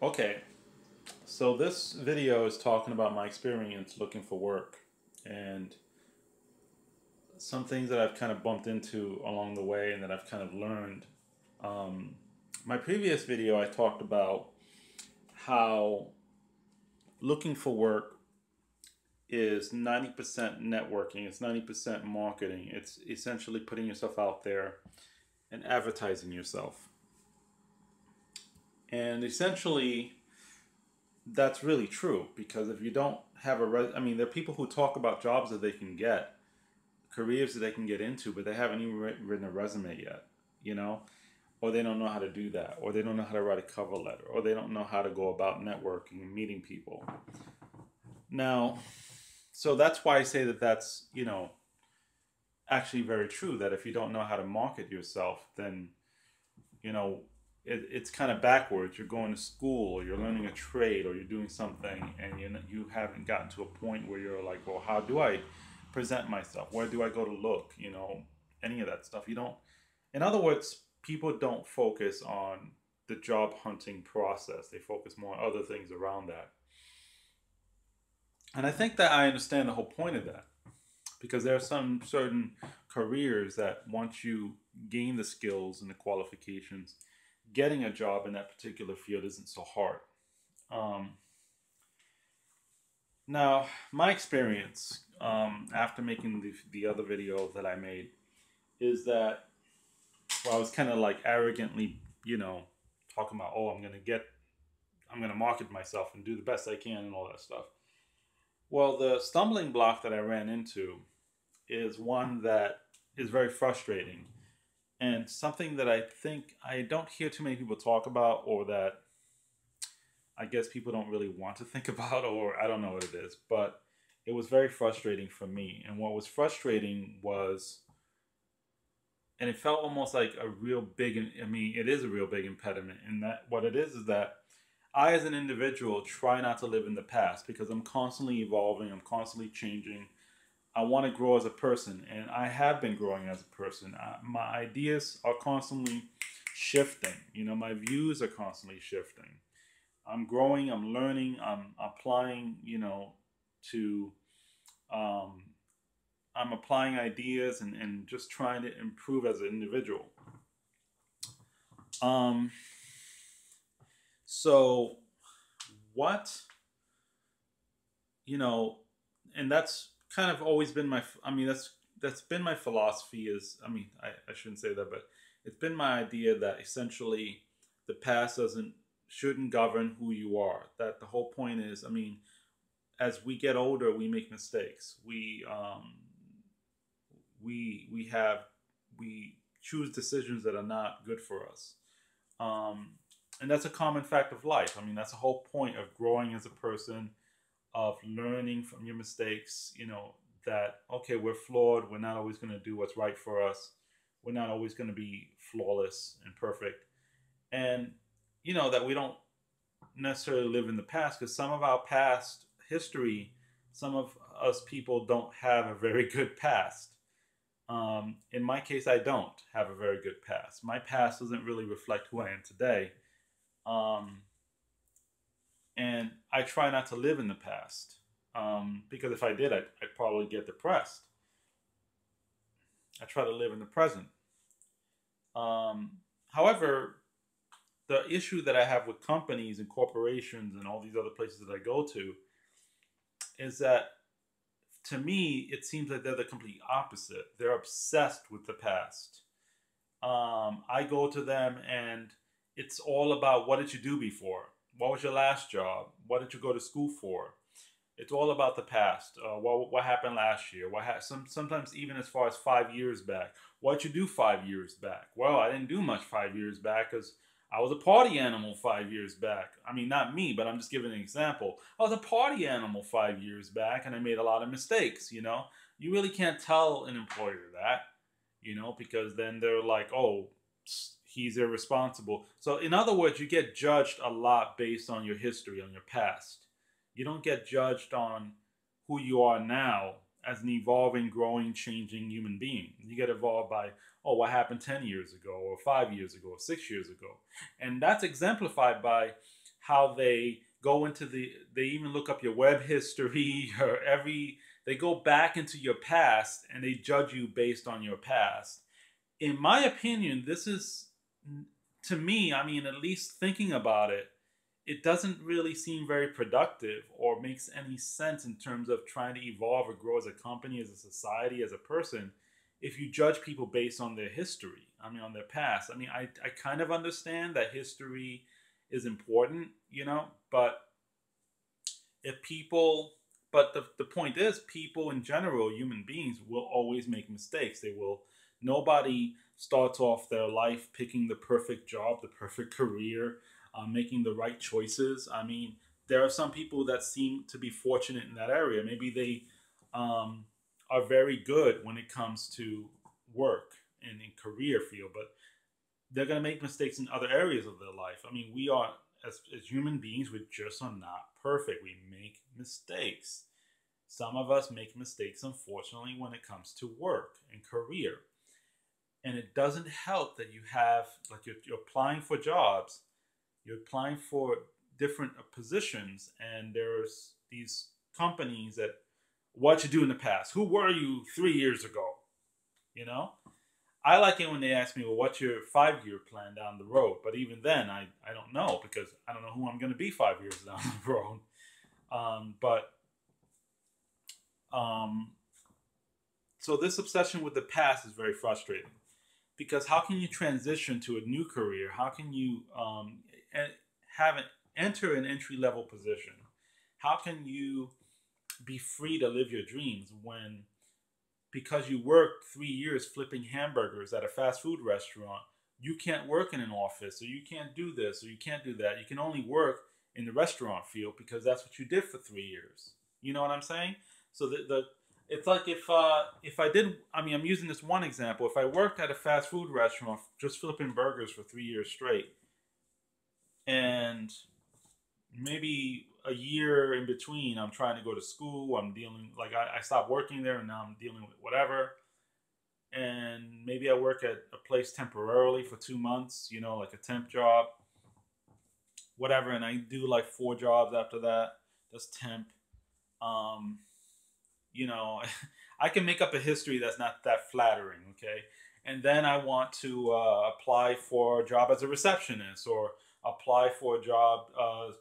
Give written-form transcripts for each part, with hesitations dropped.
Okay, so this video is talking about my experience looking for work and some things that I've kind of bumped into along the way and that I've kind of learned. Um, my previous video, I talked about how looking for work is 90% networking, it's 90% marketing, it's essentially putting yourself out there and advertising yourself. And essentially, that's really true because if you don't have I mean, there are people who talk about jobs that they can get, careers that they can get into, but they haven't even written a resume yet, you know, or they don't know how to do that, or they don't know how to write a cover letter, or they don't know how to go about networking and meeting people. Now, so that's why I say that that's, actually very true that if you don't know how to market yourself, then, you know, it's kind of backwards. You're going to school or you're learning a trade or you're doing something and you haven't gotten to a point where you're like, well, how do I present myself? Where do I go to look? Any of that stuff. You don't, in other words, people don't focus on the job hunting process. They focus more on other things around that. And I think that I understand the whole point of that because there are some certain careers that once you gain the skills and the qualifications, getting a job in that particular field isn't so hard. Um, Now, my experience after making the other video that I made is that, well, I was kind of like arrogantly, talking about, oh, I'm going to market myself and do the best I can and all that stuff. Well, the stumbling block that I ran into is one that is very frustrating and something that I think I don't hear too many people talk about, or that I guess people don't really want to think about, or I don't know what it is, but it was very frustrating for me. And what was frustrating was, and it felt almost like a real big, I mean, it is a real big impediment. And that what it is that I, as an individual, try not to live in the past because I'm constantly evolving, I'm constantly changing. I want to grow as a person, and I have been growing as a person. My ideas are constantly shifting. My views are constantly shifting. I'm growing, I'm learning, I'm applying, to, um, I'm applying ideas and just trying to improve as an individual. Um, so, what, you know, and that's kind of always been I mean, that's been my philosophy is, I mean, I shouldn't say that, but it's been my idea that essentially the past shouldn't govern who you are. That the whole point is, I mean, as we get older, we make mistakes. We we choose decisions that are not good for us, um, and that's a common fact of life. I mean, that's the whole point of growing as a person, of learning from your mistakes. That okay, we're flawed. We're not always going to do what's right for us. We're not always going to be flawless and perfect, and that we don't necessarily live in the past because some of our past history, some of us people don't have a very good past. In my case, I don't have a very good past. My past doesn't really reflect who I am today. Um, and I try not to live in the past because if I did, I'd probably get depressed. I try to live in the present. However, the issue that I have with companies and corporations and all these other places that I go to is that to me, it seems like they're the complete opposite. They're obsessed with the past. I go to them and it's all about what did you do before? What was your last job? What did you go to school for? It's all about the past. What happened last year? Sometimes even as far as 5 years back. What did you do 5 years back? Well, I didn't do much 5 years back because I was a party animal 5 years back. I mean, not me, but I'm just giving an example. I was a party animal 5 years back, and I made a lot of mistakes. You really can't tell an employer that, because then they're like, oh, he's irresponsible. So, in other words, you get judged a lot based on your history, on your past. You don't get judged on who you are now as an evolving, growing, changing human being. You get evolved by, oh, what happened 10 years ago, or 5 years ago, or 6 years ago. And that's exemplified by how they go into they even look up your web history or they go back into your past and they judge you based on your past. In my opinion, this is, to me, I mean, at least thinking about it, it doesn't really seem very productive or makes any sense in terms of trying to evolve or grow as a company, as a society, as a person, if you judge people based on their history. I mean, on their past. I mean, I kind of understand that history is important, but if people, but the point is, people in general, human beings, will always make mistakes. Nobody starts off their life picking the perfect job, the perfect career, making the right choices. I mean, there are some people that seem to be fortunate in that area. Maybe they are very good when it comes to work and in career field, but they're going to make mistakes in other areas of their life. I mean, we are, as human beings, we just are not perfect. We make mistakes. Some of us make mistakes, unfortunately, when it comes to work and career. And it doesn't help that you have, like, you're applying for jobs, you're applying for different positions, and there's these companies that, what you do in the past? Who were you 3 years ago? You know? I like it when they ask me, well, what's your 5-year plan down the road? But even then, I don't know, because I don't know who I'm going to be 5 years down the road. But so this obsession with the past is very frustrating, because how can you transition to a new career? How can you enter an entry level position? How can you be free to live your dreams when, because you worked 3 years flipping hamburgers at a fast food restaurant, you can't work in an office, or you can't do this, or you can't do that. You can only work in the restaurant field because that's what you did for 3 years. You know what I'm saying? So it's like if I did, I mean, I'm using this one example. If I worked at a fast food restaurant just flipping burgers for 3 years straight, and maybe a year in between, I'm trying to go to school. I'm dealing, like, I stopped working there and now I'm dealing with whatever. And maybe I work at a place temporarily for 2 months, like a temp job, whatever. And I do like 4 jobs after that. That's temp. Um, you know, I can make up a history that's not that flattering, okay? And then I want to apply for a job as a receptionist, or apply for a job,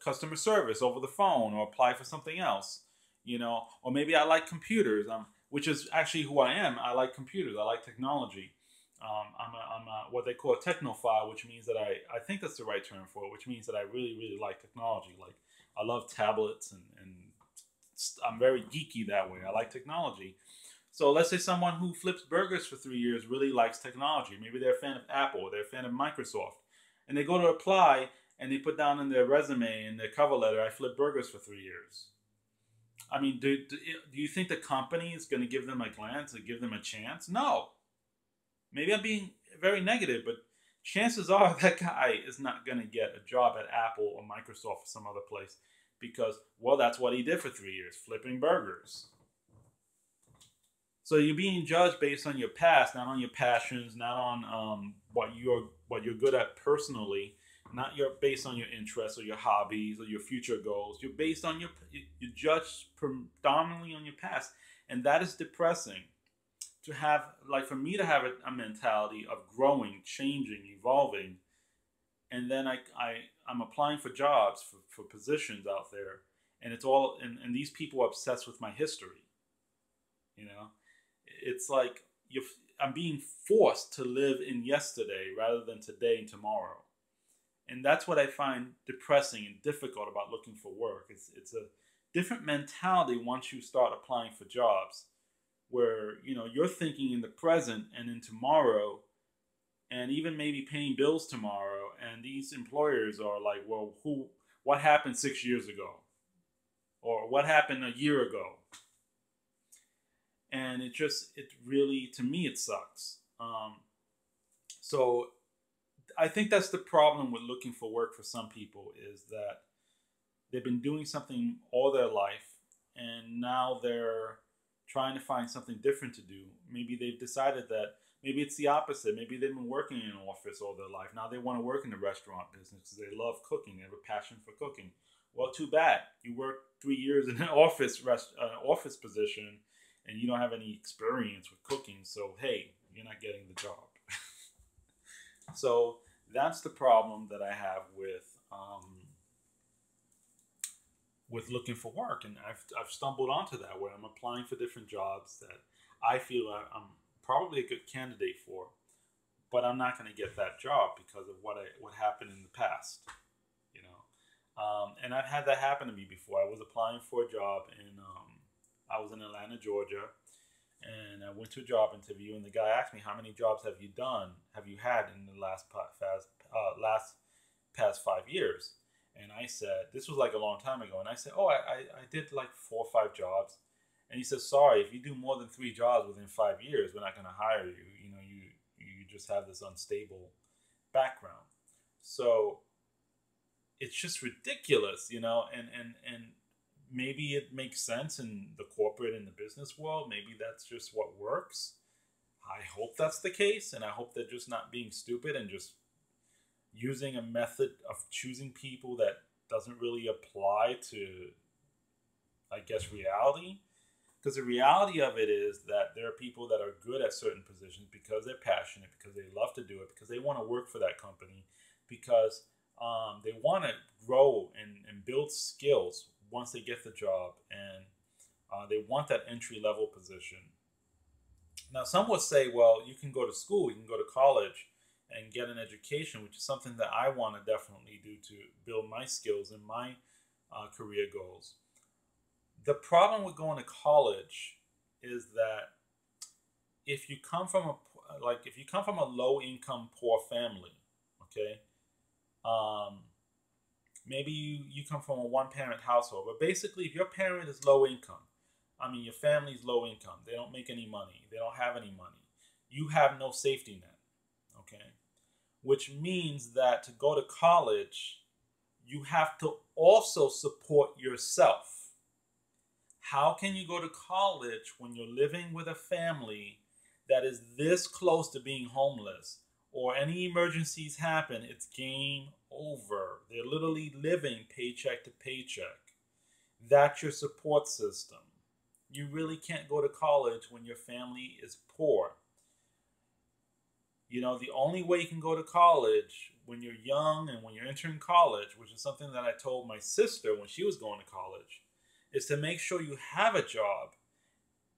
customer service over the phone, or apply for something else, or maybe I like computers, which is actually who I am. I like computers. I like technology. I'm what they call a technophile, which means that I think that's the right term for it, which means that I really, really like technology. Like, I love tablets, and I'm very geeky that way. I like technology. So let's say someone who flips burgers for 3 years really likes technology. Maybe they're a fan of Apple, or they're a fan of Microsoft. And they go to apply and they put down in their resume and their cover letter, I flipped burgers for 3 years. I mean, do you think the company is going to give them a glance or give them a chance? No. Maybe I'm being very negative, but chances are that guy is not going to get a job at Apple or Microsoft or some other place, because, well, that's what he did for 3 years, flipping burgers. So you're being judged based on your past, not on your passions, not on what you're good at personally, not based on your interests or your hobbies or your future goals. You're based on you're judged predominantly on your past, and that is depressing. To have, like, for me to have a mentality of growing, changing, evolving, and then I'm applying for jobs, for positions out there, and it's all, and these people are obsessed with my history. You know, it's like I'm being forced to live in yesterday rather than today and tomorrow, and that's what I find depressing and difficult about looking for work. It's a different mentality once you start applying for jobs, where you're thinking in the present and in tomorrow, and even maybe paying bills tomorrow. And these employers are like, well, what happened 6 years ago, or what happened a year ago? And it really, to me, it sucks. So I think that's the problem with looking for work for some people, is that they've been doing something all their life, and now they're trying to find something different to do. Maybe they've decided that Maybe it's the opposite. Maybe they've been working in an office all their life. Now they want to work in the restaurant business because they love cooking. They have a passion for cooking. Well, too bad. You work 3 years in an office position, and you don't have any experience with cooking. So hey, you're not getting the job. So that's the problem that I have with looking for work, and I've stumbled onto that where I'm applying for different jobs that I feel I'm probably a good candidate for, but I'm not going to get that job because of what happened in the past, you know. And I've had that happen to me before. I was applying for a job I was in Atlanta, Georgia, and I went to a job interview, and the guy asked me, "How many jobs have you had in the last past 5 years?" And I said, this was like a long time ago, and I said, "Oh, I did like 4 or 5 jobs." And he says, "Sorry, if you do more than 3 jobs within 5 years, we're not going to hire you. You know, you just have this unstable background." So it's just ridiculous, you know, and maybe it makes sense in the corporate and the business world. Maybe that's just what works. I hope that's the case, and I hope they're just not being stupid and just using a method of choosing people that doesn't really apply to, I guess, reality. Because the reality of it is that there are people that are good at certain positions because they're passionate, because they love to do it, because they want to work for that company, because they want to grow and build skills once they get the job, and they want that entry level position. Now, some would say, well, you can go to school, you can go to college and get an education, which is something that I want to definitely do to build my skills and my career goals. The problem with going to college is that if you come from a low income poor family, okay, um, maybe you come from a one parent household, but basically, if your parent is low income, I mean, your family's low income, they don't make any money, they don't have any money, you have no safety net, okay? Which means that to go to college, you have to also support yourself. How can you go to college when you're living with a family that is this close to being homeless, or any emergencies happen, it's game over? They're literally living paycheck to paycheck. That's your support system. You really can't go to college when your family is poor. You know, the only way you can go to college when you're young and when you're entering college, which is something that I told my sister when she was going to college, is to make sure you have a job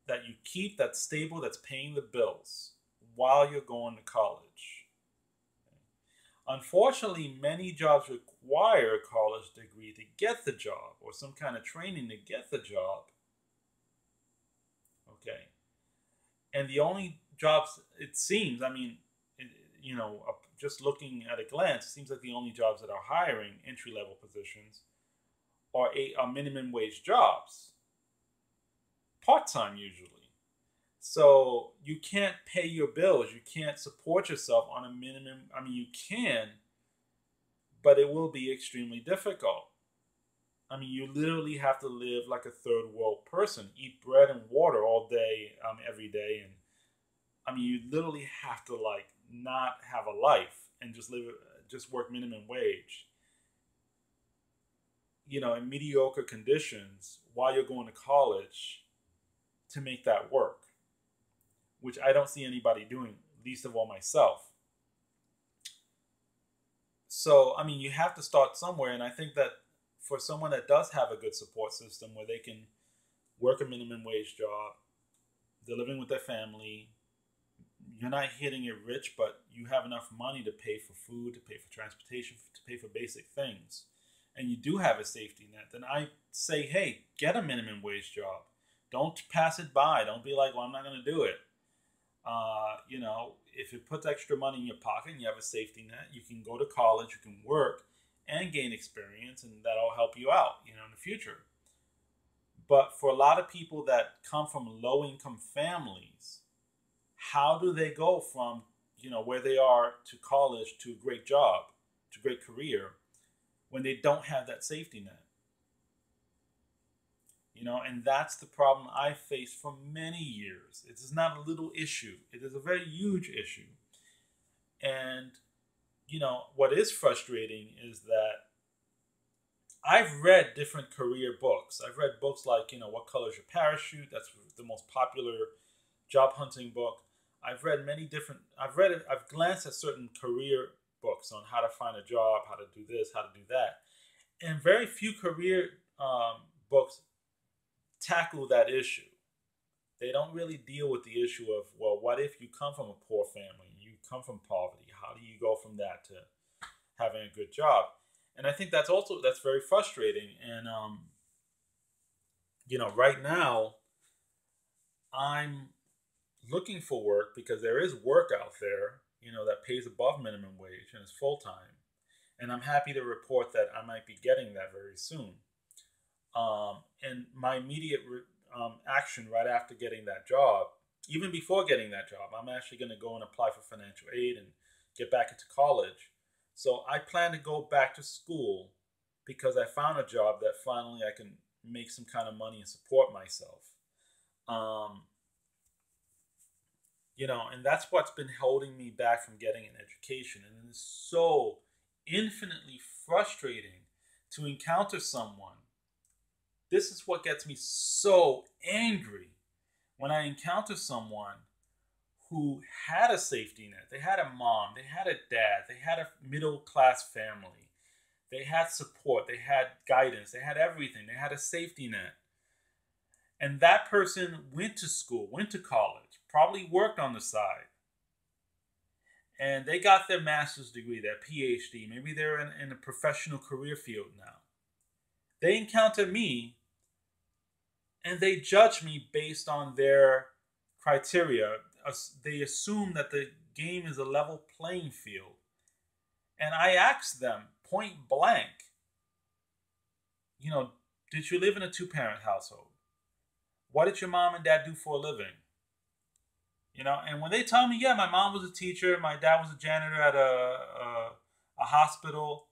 that you keep, that's stable, that's paying the bills while you're going to college. Unfortunately, many jobs require a college degree to get the job or some kind of training to get the job. Okay. And the only jobs, it seems, I mean, you know, just looking at a glance, it seems like the only jobs that are hiring entry level positions are minimum wage jobs, part time usually. So you can't pay your bills. You can't support yourself on a minimum. I mean, you can, but it will be extremely difficult. I mean, you literally have to live like a third world person, eat bread and water all day, every day, and I mean, you literally have to like not have a life and just work minimum wage. You know, in mediocre conditions while you're going to college to make that work, which I don't see anybody doing, least of all myself. So, I mean, you have to start somewhere, and I think that for someone that does have a good support system where they can work a minimum wage job, they're living with their family, you're not hitting it rich, but you have enough money to pay for food, to pay for transportation, to pay for basic things, and you do have a safety net, then I say, hey, get a minimum wage job. Don't pass it by. Don't be like, well, I'm not going to do it. You know, if it puts extra money in your pocket and you have a safety net, you can go to college, you can work and gain experience, and that'll help you out, you know, in the future. But for a lot of people that come from low income families, how do they go from, you know, where they are to college to a great job, to a great career, when they don't have that safety net? And that's the problem I faced for many years. It is not a little issue, it is a very huge issue. And, what is frustrating is that I've read different career books. I've read books like, What Color Is Your Parachute? That's the most popular job hunting book. I've glanced at certain career books on how to find a job, how to do this, how to do that. And very few career books tackle that issue. They don't really deal with the issue of, well, what if you come from a poor family, you come from poverty? How do you go from that to having a good job? And I think that's very frustrating. And right now I'm looking for work because there is work out there, that pays above minimum wage and is full time. And I'm happy to report that I might be getting that very soon. And my immediate action right after getting that job, even before getting that job, I'm actually going to go and apply for financial aid and get back into college. So I plan to go back to school because I found a job that finally I can make some kind of money and support myself. Um, and that's what's been holding me back from getting an education. And it's so infinitely frustrating to encounter someone. This is what gets me so angry when I encounter someone who had a safety net. They had a mom, they had a dad, they had a middle class family, they had support, they had guidance, they had everything, they had a safety net. And that person went to school, went to college, probably worked on the side, and they got their master's degree, their PhD. Maybe they're in a professional career field now. They encounter me and they judge me based on their criteria. They assume that the game is a level playing field. And I ask them point blank, did you live in a two-parent household? What did your mom and dad do for a living? And when they tell me, yeah, my mom was a teacher, my dad was a janitor at a hospital,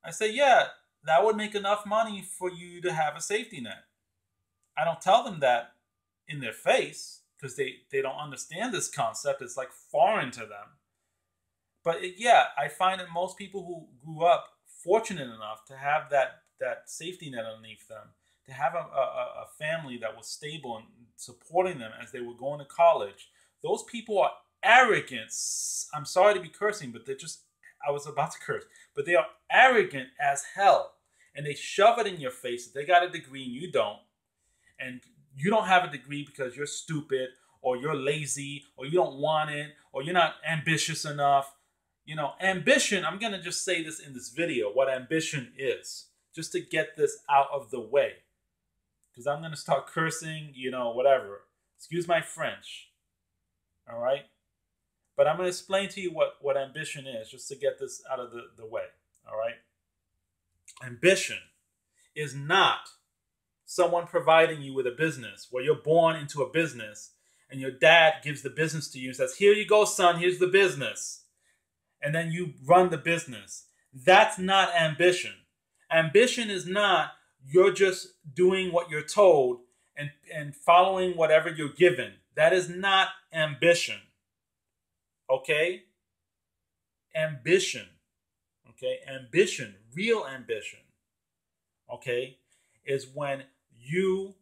I say, yeah, that would make enough money for you to have a safety net. I don't tell them that in their face because they don't understand this concept. It's like foreign to them. But yeah, I find that most people who grew up fortunate enough to have that safety net underneath them, to have a family that was stable and supporting them as they were going to college, those people are arrogant. I'm sorry to be cursing, but I was about to curse, but they are arrogant as hell. And they shove it in your face that they got a degree and you don't. And you don't have a degree because you're stupid or you're lazy or you don't want it or you're not ambitious enough. Ambition, I'm going to just say this in this video, what ambition is, just to get this out of the way. Because I'm going to start cursing, whatever. Excuse my French. All right? But I'm going to explain to you what ambition is, just to get this out of the way. All right? Ambition is not someone providing you with a business where you're born into a business and your dad gives the business to you and says, here you go, son, here's the business. And then you run the business. That's not ambition. Ambition is not you're just doing what you're told and following whatever you're given. That is not ambition. Okay? Ambition. Okay? Ambition, real ambition, okay, is when you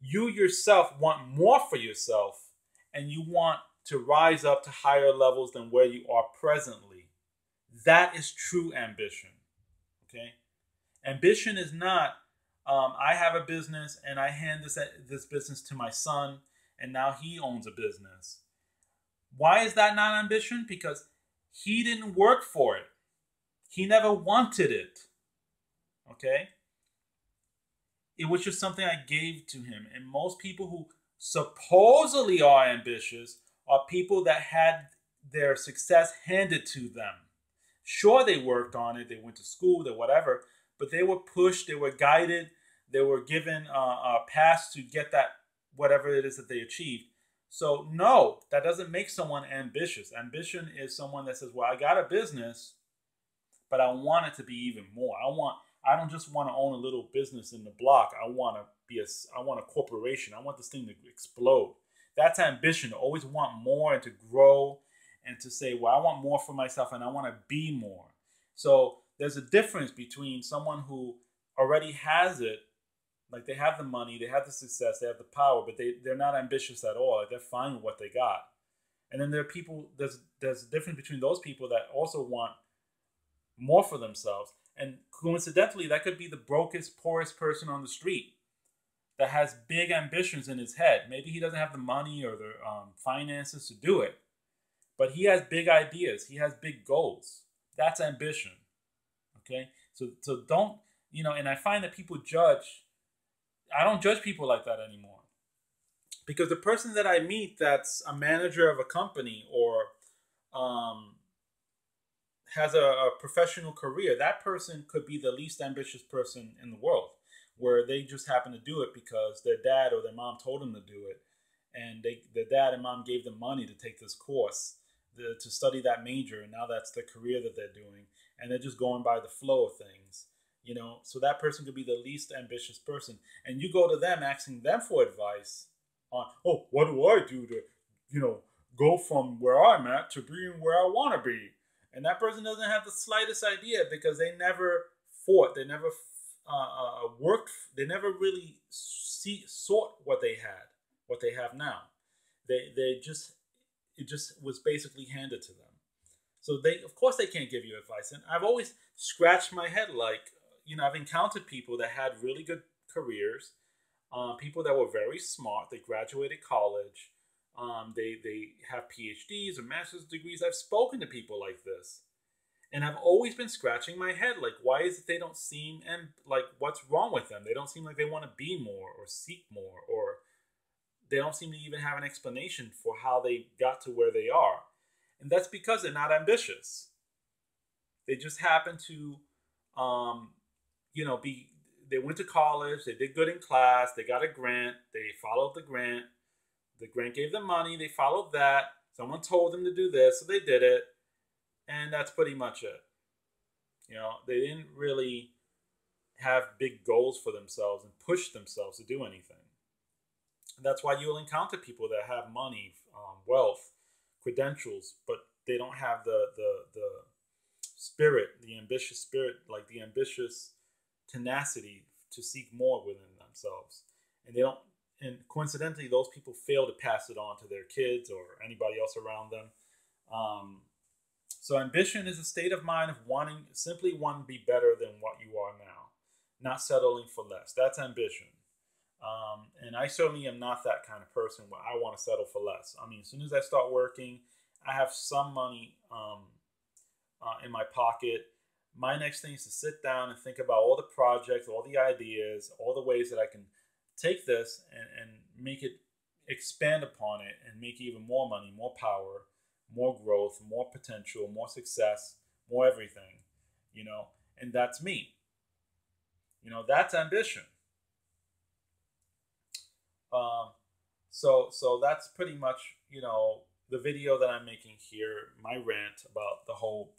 yourself want more for yourself and you want to rise up to higher levels than where you are presently. That is true ambition. Okay? Ambition is not, I have a business and I hand this business to my son and now he owns a business. Why is that not ambition? Because he didn't work for it. He never wanted it. Okay? It was just something I gave to him. And most people who supposedly are ambitious are people that had their success handed to them. Sure, they worked on it. They went to school, they whatever. But they were pushed, they were guided, they were given a pass to get that, whatever it is that they achieved. So no, that doesn't make someone ambitious. Ambition is someone that says, well, I got a business, but I want it to be even more. I don't just want to own a little business in the block. I want a corporation. I want this thing to explode. That's ambition. To always want more and to grow and to say, well, I want more for myself and I want to be more. So there's a difference between someone who already has it, like they have the money, they have the success, they have the power, but they're not ambitious at all. Like they're fine with what they got. And then there are people, there's a difference between those people that also want more for themselves. And coincidentally, that could be the brokest, poorest person on the street that has big ambitions in his head. Maybe he doesn't have the money or the finances to do it, but he has big ideas. He has big goals. That's ambition. Okay, so don't, and I find that people judge. I don't judge people like that anymore, because the person that I meet that's a manager of a company or um, has a professional career, that person could be the least ambitious person in the world, where they just happen to do it because their dad or their mom told them to do it, and their dad and mom gave them money to take this course, to study that major, and now that's the career that they're doing, and they're just going by the flow of things. So that person could be the least ambitious person, and you go to them asking them for advice on, oh, what do I do to, go from where I'm at to being where I want to be? And that person doesn't have the slightest idea, because they never fought, they never worked, they never really sought what they have now. They just It just was basically handed to them. So of course, they can't give you advice. And I've always scratched my head, like, I've encountered people that had really good careers, people that were very smart. They graduated college. They have PhDs or master's degrees. I've spoken to people like this, and I've always been scratching my head, like, why is it they don't seem, and like, what's wrong with them? They don't seem like they want to be more or seek more, or they don't seem to even have an explanation for how they got to where they are. And that's because they're not ambitious. They just happen to, they went to college, they did good in class, they got a grant, they followed the grant gave them money, they followed that. Someone told them to do this, so they did it. And that's pretty much it. They didn't really have big goals for themselves and push themselves to do anything. That's why you'll encounter people that have money, wealth, credentials, but they don't have the spirit, the ambitious spirit, like the ambitious tenacity to seek more within themselves. And they don't. And coincidentally, those people fail to pass it on to their kids or anybody else around them. So ambition is a state of mind of simply wanting to be better than what you are now, not settling for less. That's ambition. And I certainly am not that kind of person where I want to settle for less. I mean, as soon as I start working, I have some money in my pocket. My next thing is to sit down and think about all the projects, all the ideas, all the ways that I can take this and make it, expand upon it, and make even more money, more power, more growth, more potential, more success, more everything, and that's me. That's ambition. Um, so that's pretty much, the video that I'm making here, my rant about the whole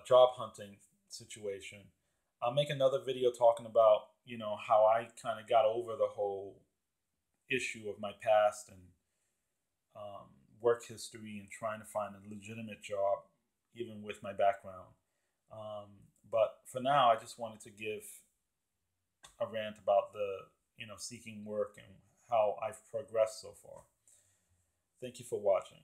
job hunting situation. I'll make another video talking about, how I kind of got over the whole issue of my past and work history and trying to find a legitimate job, even with my background. But for now, I just wanted to give a rant about the, seeking work and how I've progressed so far. Thank you for watching.